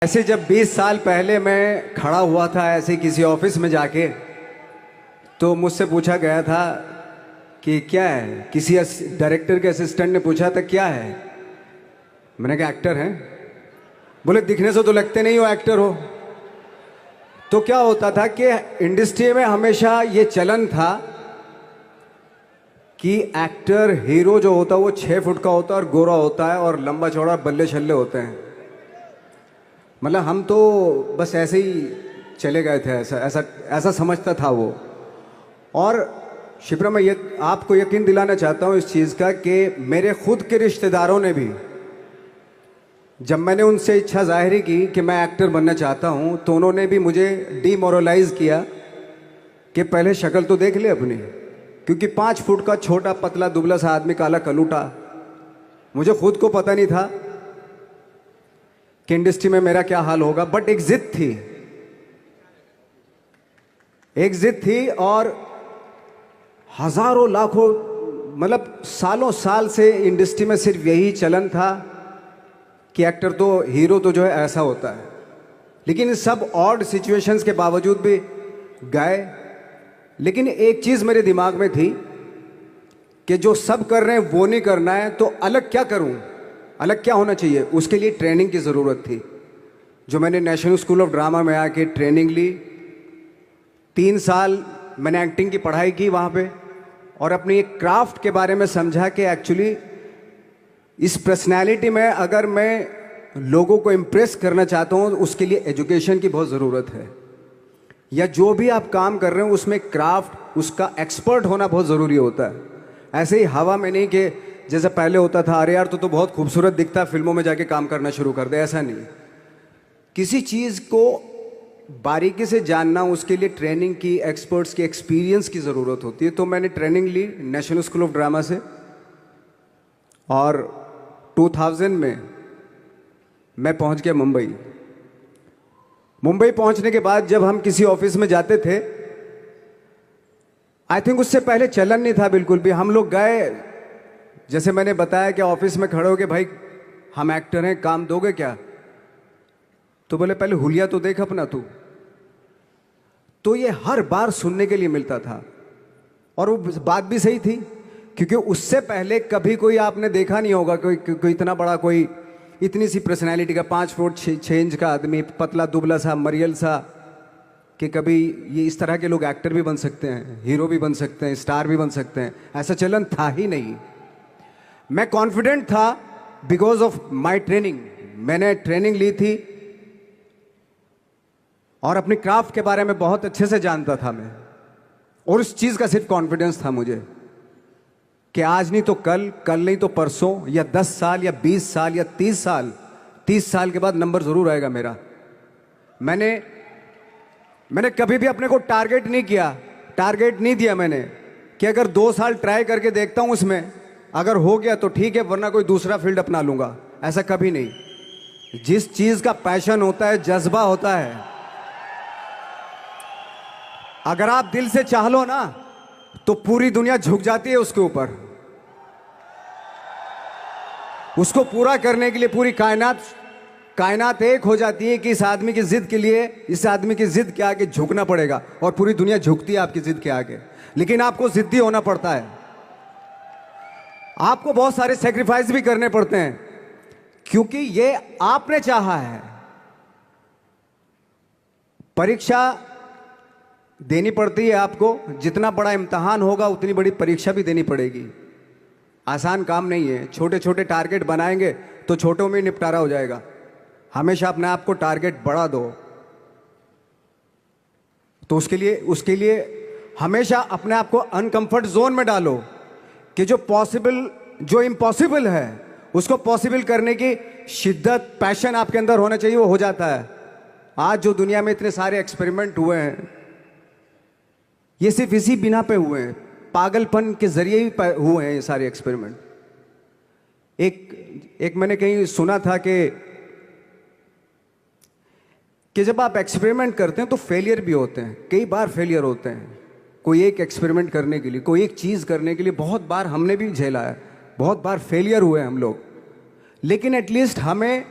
ऐसे जब 20 साल पहले मैं खड़ा हुआ था ऐसे किसी ऑफिस में जाके, तो मुझसे पूछा गया था कि क्या है। किसी डायरेक्टर के असिस्टेंट ने पूछा था क्या है। मैंने कहा एक्टर हैं। बोले दिखने से तो लगते नहीं हो एक्टर हो। तो क्या होता था कि इंडस्ट्री में हमेशा ये चलन था कि एक्टर हीरो जो होता है वो 6 फुट का होता है और गोरा होता है और लंबा चौड़ा बल्ले छल्ले होते हैं। मतलब हम तो बस ऐसे ही चले गए थे, ऐसा ऐसा ऐसा समझता था वो। और शिप्रा, मैं ये आपको यकीन दिलाना चाहता हूँ इस चीज़ का कि मेरे खुद के रिश्तेदारों ने भी, जब मैंने उनसे इच्छा जाहिर की कि मैं एक्टर बनना चाहता हूँ, तो उन्होंने भी मुझे डीमोरलाइज किया कि पहले शक्ल तो देख ले अपनी, क्योंकि 5 फुट का छोटा पतला दुबला सा आदमी, काला कलूटा। मुझे खुद को पता नहीं था कि इंडस्ट्री में मेरा क्या हाल होगा, बट एक जिद थी, एक जिद थी। और हजारों लाखों, मतलब सालों साल से इंडस्ट्री में सिर्फ यही चलन था कि एक्टर तो, हीरो तो जो है ऐसा होता है। लेकिन सब ऑड सिचुएशंस के बावजूद भी गए। लेकिन एक चीज़ मेरे दिमाग में थी कि जो सब कर रहे हैं वो नहीं करना है, तो अलग क्या करूं, अलग क्या होना चाहिए। उसके लिए ट्रेनिंग की ज़रूरत थी, जो मैंने नेशनल स्कूल ऑफ ड्रामा में आके ट्रेनिंग ली। 3 साल मैंने एक्टिंग की पढ़ाई की वहाँ पे, और अपनी एक क्राफ्ट के बारे में समझा कि एक्चुअली इस पर्सनैलिटी में अगर मैं लोगों को इम्प्रेस करना चाहता हूँ, उसके लिए एजुकेशन की बहुत ज़रूरत है। या जो भी आप काम कर रहे हो उसमें क्राफ्ट, उसका एक्सपर्ट होना बहुत ज़रूरी होता है। ऐसे ही हवा में नहीं कि जैसे पहले होता था, अरे यार तो बहुत खूबसूरत दिखता है, फिल्मों में जाके काम करना शुरू कर दे, ऐसा नहीं। किसी चीज़ को बारीकी से जानना, उसके लिए ट्रेनिंग की, एक्सपर्ट्स की, एक्सपीरियंस की ज़रूरत होती है। तो मैंने ट्रेनिंग ली नेशनल स्कूल ऑफ ड्रामा से, और 2000 में मैं पहुंच गया मुंबई। मुंबई पहुंचने के बाद जब हम किसी ऑफिस में जाते थे, आई थिंक उससे पहले चलन नहीं था बिल्कुल भी। हम लोग गए, जैसे मैंने बताया कि ऑफिस में खड़े हो के, भाई हम एक्टर हैं, काम दोगे क्या। तो बोले पहले हुलिया तो देख अपना तू। तो ये हर बार सुनने के लिए मिलता था, और वो बात भी सही थी, क्योंकि उससे पहले कभी कोई आपने देखा नहीं होगा कोई इतना बड़ा, कोई इतनी सी पर्सनैलिटी का 5 फुट 6 इंच का आदमी, पतला दुबला सा मरियल सा, कि कभी ये इस तरह के लोग एक्टर भी बन सकते हैं, हीरो भी बन सकते हैं, स्टार भी बन सकते हैं। ऐसा चलन था ही नहीं। मैं कॉन्फिडेंट था बिकॉज ऑफ माई ट्रेनिंग। मैंने ट्रेनिंग ली थी और अपनी क्राफ्ट के बारे में बहुत अच्छे से जानता था मैं, और उस चीज़ का सिर्फ कॉन्फिडेंस था मुझे कि आज नहीं तो कल, कल नहीं तो परसों, या 10 साल या 20 साल या 30 साल, 30 साल के बाद नंबर ज़रूर आएगा मेरा। मैंने कभी भी अपने को टारगेट नहीं किया, टारगेट नहीं दिया मैंने कि अगर 2 साल ट्राई करके देखता हूं, उसमें अगर हो गया तो ठीक है, वरना कोई दूसरा फील्ड अपना लूंगा। ऐसा कभी नहीं। जिस चीज़ का पैशन होता है, जज्बा होता है, अगर आप दिल से चाह लो ना, तो पूरी दुनिया झुक जाती है उसके ऊपर। उसको पूरा करने के लिए पूरी कायनात एक हो जाती है कि इस आदमी की जिद के लिए, इस आदमी की जिद के आगे झुकना पड़ेगा, और पूरी दुनिया झुकती है आपकी जिद के आगे। लेकिन आपको जिद्दी होना पड़ता है, आपको बहुत सारे सेक्रीफाइस भी करने पड़ते हैं, क्योंकि ये आपने चाहा है। परीक्षा देनी पड़ती है आपको, जितना बड़ा इम्तहान होगा उतनी बड़ी परीक्षा भी देनी पड़ेगी। आसान काम नहीं है। छोटे छोटे टारगेट बनाएंगे तो छोटों में निपटारा हो जाएगा। हमेशा अपने आप को टारगेट बढ़ा दो। तो उसके लिए हमेशा अपने आप को अनकंफर्ट जोन में डालो, कि जो इम्पॉसिबल है उसको पॉसिबल करने की शिद्दत, पैशन आपके अंदर होना चाहिए, वो हो जाता है। आज जो दुनिया में इतने सारे एक्सपेरिमेंट हुए हैं, ये सिर्फ इसी बिना पे हुए हैं, पागलपन के जरिए ही हुए हैं ये सारे एक्सपेरिमेंट। एक मैंने कहीं सुना था कि जब आप एक्सपेरिमेंट करते हैं तो फेलियर भी होते हैं, कई बार फेलियर होते हैं। कोई एक एक्सपेरिमेंट करने के लिए, कोई एक चीज़ करने के लिए बहुत बार हमने भी झेला है, बहुत बार फेलियर हुए हम लोग। लेकिन एटलीस्ट हमें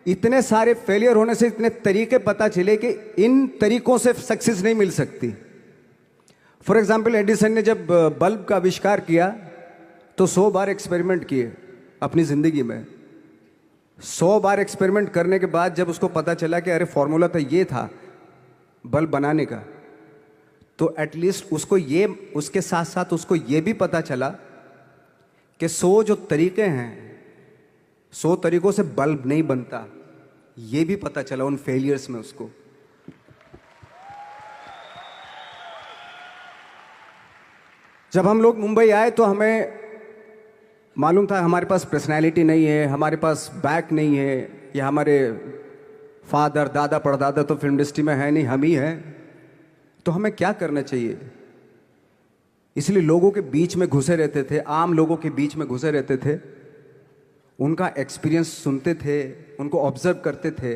इतने सारे फेलियर होने से इतने तरीके पता चले कि इन तरीकों से सक्सेस नहीं मिल सकती। फॉर एग्जाम्पल, एडिसन ने जब बल्ब का आविष्कार किया तो 100 बार एक्सपेरिमेंट किए अपनी ज़िंदगी में। 100 बार एक्सपेरिमेंट करने के बाद जब उसको पता चला कि अरे फॉर्मूला तो ये था बल्ब बनाने का, तो एटलीस्ट उसको ये, उसके साथ साथ उसको ये भी पता चला कि 100 जो तरीके हैं, 100 तरीकों से बल्ब नहीं बनता, ये भी पता चला उन फेलियर्स में उसको। जब हम लोग मुंबई आए तो हमें मालूम था हमारे पास पर्सनैलिटी नहीं है, हमारे पास बैक नहीं है, या हमारे फादर दादा परदादा तो फिल्म इंडस्ट्री में है नहीं, हम ही हैं, तो हमें क्या करना चाहिए। इसलिए लोगों के बीच में घुसे रहते थे, आम लोगों के बीच में घुसे रहते थे, उनका एक्सपीरियंस सुनते थे, उनको ऑब्जर्व करते थे।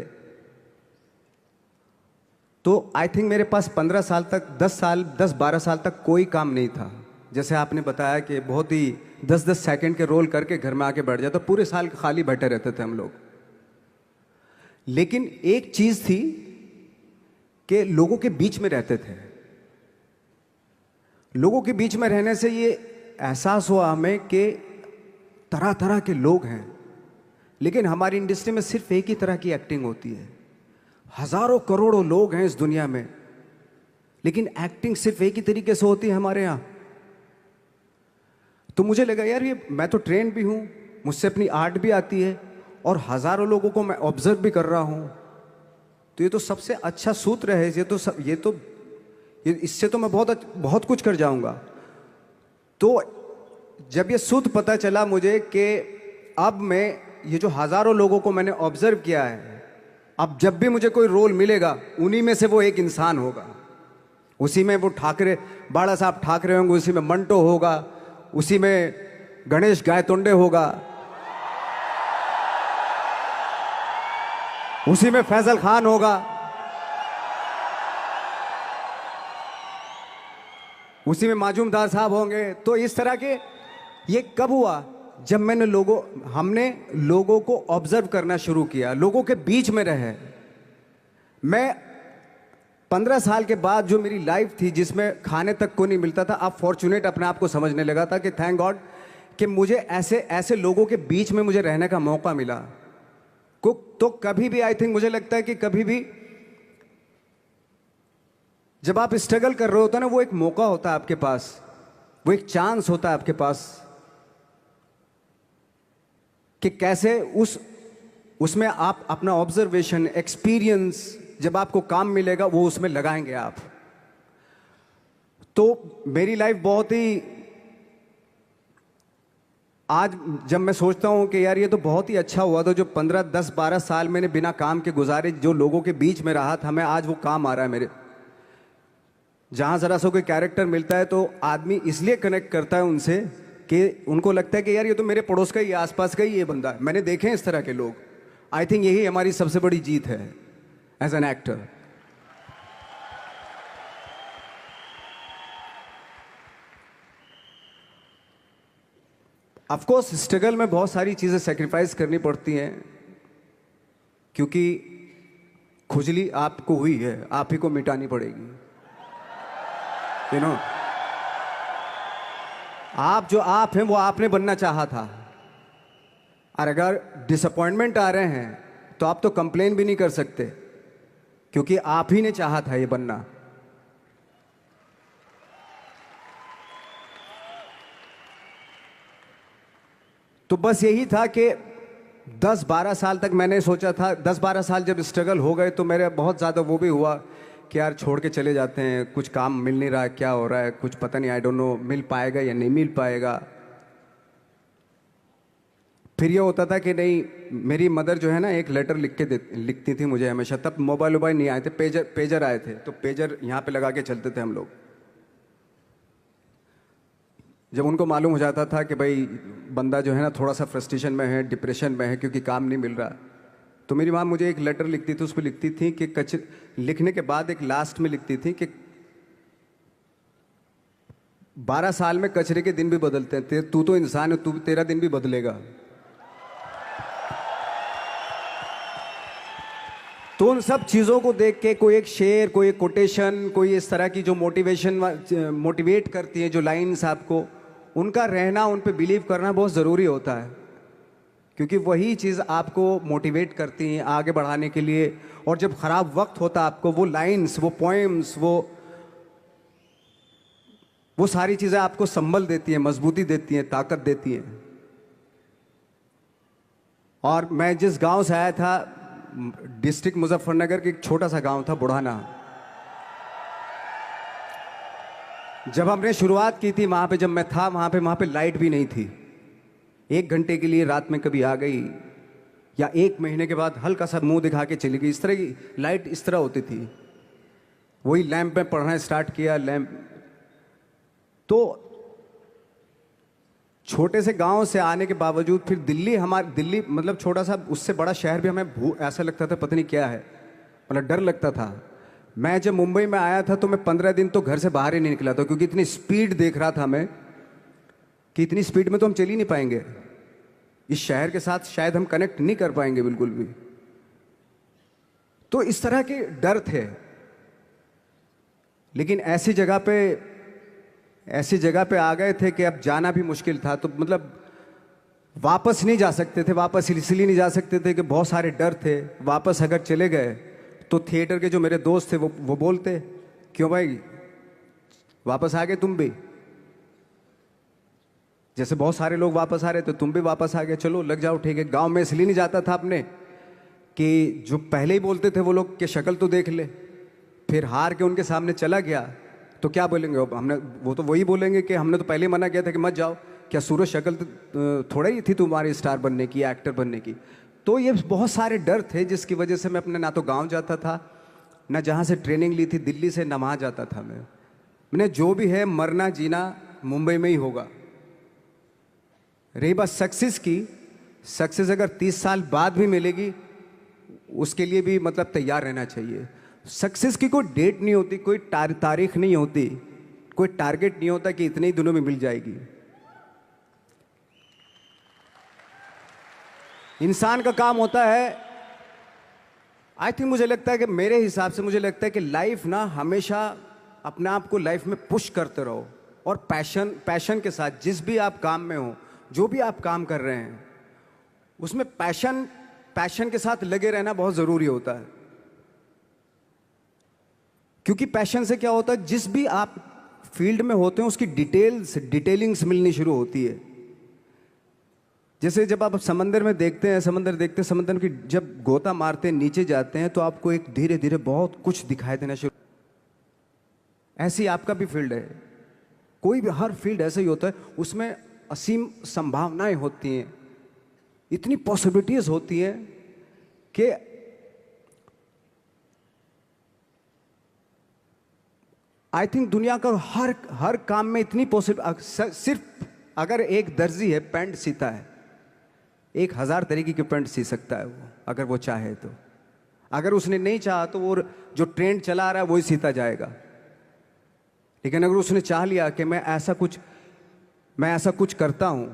तो आई थिंक मेरे पास 15 साल तक, 10-12 साल तक कोई काम नहीं था। जैसे आपने बताया कि बहुत ही 10-10 सेकंड के रोल करके घर में आके बैठ जाता, पूरे साल खाली बैठे रहते थे हम लोग। लेकिन एक चीज थी कि लोगों के बीच में रहते थे। लोगों के बीच में रहने से ये एहसास हुआ हमें कि तरह तरह के लोग हैं, लेकिन हमारी इंडस्ट्री में सिर्फ एक ही तरह की एक्टिंग होती है। हजारों करोड़ों लोग हैं इस दुनिया में, लेकिन एक्टिंग सिर्फ एक ही तरीके से होती है हमारे यहाँ। तो मुझे लगा यार, ये मैं तो ट्रेन भी हूँ, मुझसे अपनी आर्ट भी आती है, और हजारों लोगों को मैं ऑब्जर्व भी कर रहा हूँ, तो ये तो सबसे अच्छा सूत्र है। इससे तो मैं बहुत कुछ कर जाऊंगा। तो जब ये सूत्र पता चला मुझे कि अब मैं ये जो हजारों लोगों को मैंने ऑब्जर्व किया है, अब जब भी मुझे कोई रोल मिलेगा उन्हीं में से वो एक इंसान होगा। उसी में वो ठाकरे, बाला साहब ठाकरे होंगे, उसी में मंटो होगा, उसी में गणेश गायतोंडे होगा, उसी में फैजल खान होगा, उसी में माजूमदार साहब होंगे। तो इस तरह के, ये कब हुआ? जब हमने लोगों को ऑब्जर्व करना शुरू किया, लोगों के बीच में रहे। मैं 15 साल के बाद जो मेरी लाइफ थी, जिसमें खाने तक को नहीं मिलता था, अब फॉर्चुनेट अपने आप को समझने लगा था कि थैंक गॉड कि मुझे ऐसे ऐसे लोगों के बीच में मुझे रहने का मौका मिला। तो कभी भी, आई थिंक मुझे लगता है कि कभी भी जब आप स्ट्रगल कर रहे होते ना, वो एक मौका होता है आपके पास, वो एक चांस होता है आपके पास कि कैसे उसमें आप अपना ऑब्जर्वेशन, एक्सपीरियंस, जब आपको काम मिलेगा वो उसमें लगाएंगे आप। तो मेरी लाइफ बहुत ही, आज जब मैं सोचता हूं कि यार ये तो बहुत ही अच्छा हुआ था जो 15, 10, 12 साल मैंने बिना काम के गुजारे, जो लोगों के बीच में रहा था, मैं आज वो काम आ रहा है मेरे। जहां जरा सा कोई कैरेक्टर मिलता है तो आदमी इसलिए कनेक्ट करता है उनसे कि उनको लगता है कि यार ये तो मेरे पड़ोस का ही, आसपास का ही ये बंदा है। मैंने देखे हैं इस तरह के लोग। आई थिंक यही हमारी सबसे बड़ी जीत है as an actor. Of course struggle में बहुत सारी चीजें सेक्रीफाइस करनी पड़ती हैं, क्योंकि खुजली आपको हुई है, आप ही को मिटानी पड़ेगी। यू नो, आप जो आप हैं वो आपने बनना चाहा था, और अगर डिसअपॉइंटमेंट आ रहे हैं तो आप तो कंप्लेन भी नहीं कर सकते, क्योंकि आप ही ने चाहा था ये बनना। तो बस यही था कि 10-12 साल तक मैंने सोचा था, 10-12 साल जब स्ट्रगल हो गए तो मेरे बहुत ज़्यादा वो भी हुआ कि यार छोड़ के चले जाते हैं, कुछ काम मिल नहीं रहा है, क्या हो रहा है, कुछ पता नहीं, आई डोंट नो मिल पाएगा या नहीं मिल पाएगा। फिर ये होता था कि नहीं, मेरी मदर जो है ना, एक लेटर लिखती थी मुझे हमेशा। तब मोबाइल वोबाइल नहीं आए थे, पेजर आए थे, तो पेजर यहाँ पे लगा के चलते थे हम लोग। जब उनको मालूम हो जाता था कि भाई बंदा जो है ना थोड़ा सा फ्रस्ट्रेशन में है, डिप्रेशन में है, क्योंकि काम नहीं मिल रहा, तो मेरी माँ मुझे एक लेटर लिखती थी। उसको लिखती थी कि लिखने के बाद एक लास्ट में लिखती थी कि 12 साल में कचरे के दिन भी बदलते हैं, तू तो इंसान है, तेरा दिन भी बदलेगा। तो उन सब चीज़ों को देख के कोई एक शेर, कोई एक कोटेशन, कोई इस तरह की जो मोटिवेट करती है जो लाइंस आपको, उनका रहना, उन पे बिलीव करना बहुत ज़रूरी होता है, क्योंकि वही चीज़ आपको मोटिवेट करती हैं आगे बढ़ाने के लिए। और जब ख़राब वक्त होता है आपको, वो लाइंस, वो पोएम्स, वो सारी चीज़ें आपको संबल देती हैं, मजबूती देती हैं, ताकत देती हैं। और मैं जिस गांव से आया था, डिस्ट्रिक्ट मुजफ्फरनगर के एक छोटा सा गांव था बुढ़ाना। जब हमने शुरुआत की थी वहां पे, जब मैं था वहां पे लाइट भी नहीं थी। 1 घंटे के लिए रात में कभी आ गई, या 1 महीने के बाद हल्का सा मुंह दिखा के चली गई। इस तरह की लाइट इस तरह होती थी। वही लैंप में पढ़ना स्टार्ट किया, लैंप। तो छोटे से गांव से आने के बावजूद फिर दिल्ली मतलब छोटा सा, उससे बड़ा शहर भी हमें ऐसा लगता था पता नहीं क्या है, मतलब डर लगता था। मैं जब मुंबई में आया था तो मैं 15 दिन तो घर से बाहर ही नहीं निकला था, क्योंकि इतनी स्पीड देख रहा था मैं कि इतनी स्पीड में तो हम चल ही नहीं पाएंगे, इस शहर के साथ शायद हम कनेक्ट नहीं कर पाएंगे बिल्कुल भी। तो इस तरह के डर थे। लेकिन ऐसी जगह पे आ गए थे कि अब जाना भी मुश्किल था। तो मतलब वापस नहीं जा सकते थे, वापस इसलिए नहीं जा सकते थे कि बहुत सारे डर थे। वापस अगर चले गए तो थिएटर के जो मेरे दोस्त थे वो बोलते, क्यों भाई वापस आ गए तुम भी, जैसे बहुत सारे लोग वापस आ रहे थे तुम भी वापस आ गए, चलो लग जाओ ठीक है। गांव में इसलिए नहीं जाता था अपने कि जो पहले ही बोलते थे वो लोग कि शक्ल तो देख ले, फिर हार के उनके सामने चला गया तो क्या बोलेंगे वो तो वही बोलेंगे कि हमने तो पहले ही मना किया था कि मत जाओ, क्या सूरज शक्ल तो थोड़ा ही थी तुम्हारी स्टार बनने की, एक्टर बनने की। तो ये बहुत सारे डर थे जिसकी वजह से मैं अपने ना तो गांव जाता था, ना जहाँ से ट्रेनिंग ली थी दिल्ली से, ना वहाँ जाता था। मैंने जो भी है मरना जीना मुंबई में ही होगा। रही बात सक्सेस की, सक्सेस अगर 30 साल बाद भी मिलेगी उसके लिए भी मतलब तैयार रहना चाहिए। सक्सेस की कोई डेट नहीं होती, कोई तारीख नहीं होती, कोई टारगेट नहीं होता कि इतने ही दिनों में मिल जाएगी। इंसान का काम होता है, आई थिंक मुझे लगता है कि मेरे हिसाब से मुझे लगता है कि लाइफ ना हमेशा अपने आप को लाइफ में पुश करते रहो, और पैशन के साथ जिस भी आप काम में हो, जो भी आप काम कर रहे हैं उसमें पैशन के साथ लगे रहना बहुत ज़रूरी होता है। क्योंकि पैशन से क्या होता है, जिस भी आप फील्ड में होते हैं उसकी डिटेलिंग्स मिलनी शुरू होती है। जैसे जब आप समंदर में देखते हैं, समंदर की जब गोता मारते हैं नीचे जाते हैं तो आपको एक धीरे धीरे बहुत कुछ दिखाई देना शुरू। ऐसी आपका भी फील्ड है, कोई भी हर फील्ड ऐसा ही होता है, उसमें असीम संभावनाएं होती हैं, इतनी पॉसिबिलिटीज होती हैं कि आई थिंक दुनिया का हर काम में इतनी सिर्फ अगर एक दर्जी है पैंट सीता है, 1000 तरीके की पैंट सी सकता है वो, अगर वो चाहे तो। अगर उसने नहीं चाहा तो वो जो ट्रेंड चला रहा है वही सीता जाएगा। लेकिन अगर उसने चाह लिया कि मैं ऐसा कुछ करता हूं,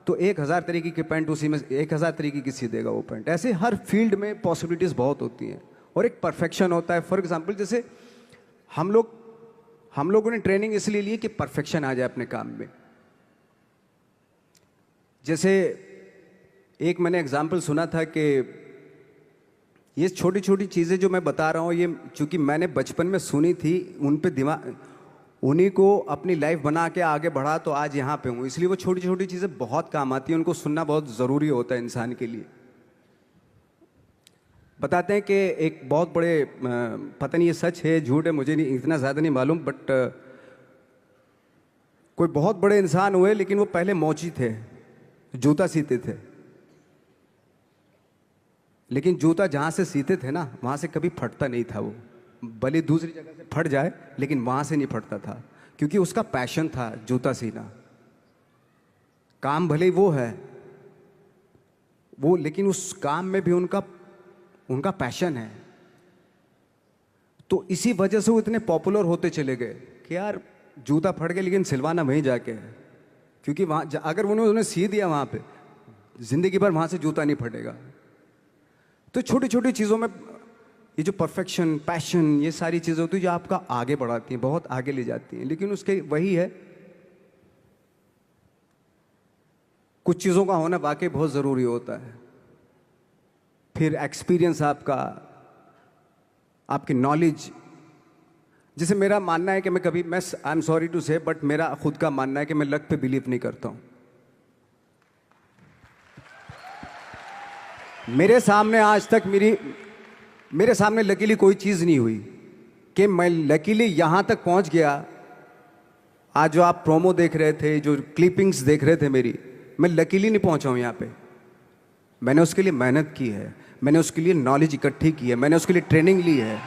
तो 1000 तरीके की पैंट उसी में 1000 तरीके की सी देगा वो पैंट। ऐसे हर फील्ड में पॉसिबिलिटीज बहुत होती हैं, और एक परफेक्शन होता है। फॉर एग्जाम्पल जैसे हम लोगों ने ट्रेनिंग इसलिए ली कि परफेक्शन आ जाए अपने काम में। जैसे एक मैंने एग्जाम्पल सुना था कि ये छोटी छोटी चीज़ें जो मैं बता रहा हूँ, ये चूंकि मैंने बचपन में सुनी थी, उन पे दिमाग, उन्हीं को अपनी लाइफ बना के आगे बढ़ा तो आज यहाँ पे हूँ। इसलिए वो छोटी छोटी चीज़ें बहुत काम आती हैं, उनको सुनना बहुत ज़रूरी होता है इंसान के लिए। बताते हैं कि एक बहुत बड़े, पता नहीं ये सच है झूठ है, मुझे नहीं इतना ज़्यादा नहीं मालूम, बट कोई बहुत बड़े इंसान हुए, लेकिन वो पहले मोची थे, जूता सीते थे। लेकिन जूता जहाँ से सीते थे ना, वहाँ से कभी फटता नहीं था वो, भले दूसरी जगह से फट जाए लेकिन वहाँ से नहीं फटता था, क्योंकि उसका पैशन था जूता सीना। काम भले ही वो है वो, लेकिन उस काम में भी उनका पैशन है। तो इसी वजह से वो इतने पॉपुलर होते चले गए कि यार जूता फट गया लेकिन सिलवाना वहीं जाके है, क्योंकि वहाँ अगर उन्होंने सी दिया वहाँ पे, जिंदगी भर वहाँ से जूता नहीं फटेगा। तो छोटी छोटी चीज़ों में ये जो परफेक्शन, पैशन, ये सारी चीज़ें होती हैं जो आपका आगे बढ़ाती हैं, बहुत आगे ले जाती हैं। लेकिन उसके वही है, कुछ चीज़ों का होना वाकई बहुत ज़रूरी होता है। फिर एक्सपीरियंस आपका, आपकी नॉलेज। जैसे मेरा मानना है कि मैं कभी, मैं आई एम सॉरी टू से, बट मेरा खुद का मानना है कि मैं लक पे बिलीव नहीं करता हूँ। मेरे सामने आज तक मेरे सामने लकीली कोई चीज़ नहीं हुई कि मैं लकीली यहाँ तक पहुँच गया। आज जो आप प्रोमो देख रहे थे, जो क्लिपिंग्स देख रहे थे मेरी, मैं लकीली नहीं पहुँचा हूँ यहाँ पे। मैंने उसके लिए मेहनत की है, मैंने उसके लिए नॉलेज इकट्ठी की है, मैंने उसके लिए ट्रेनिंग ली है।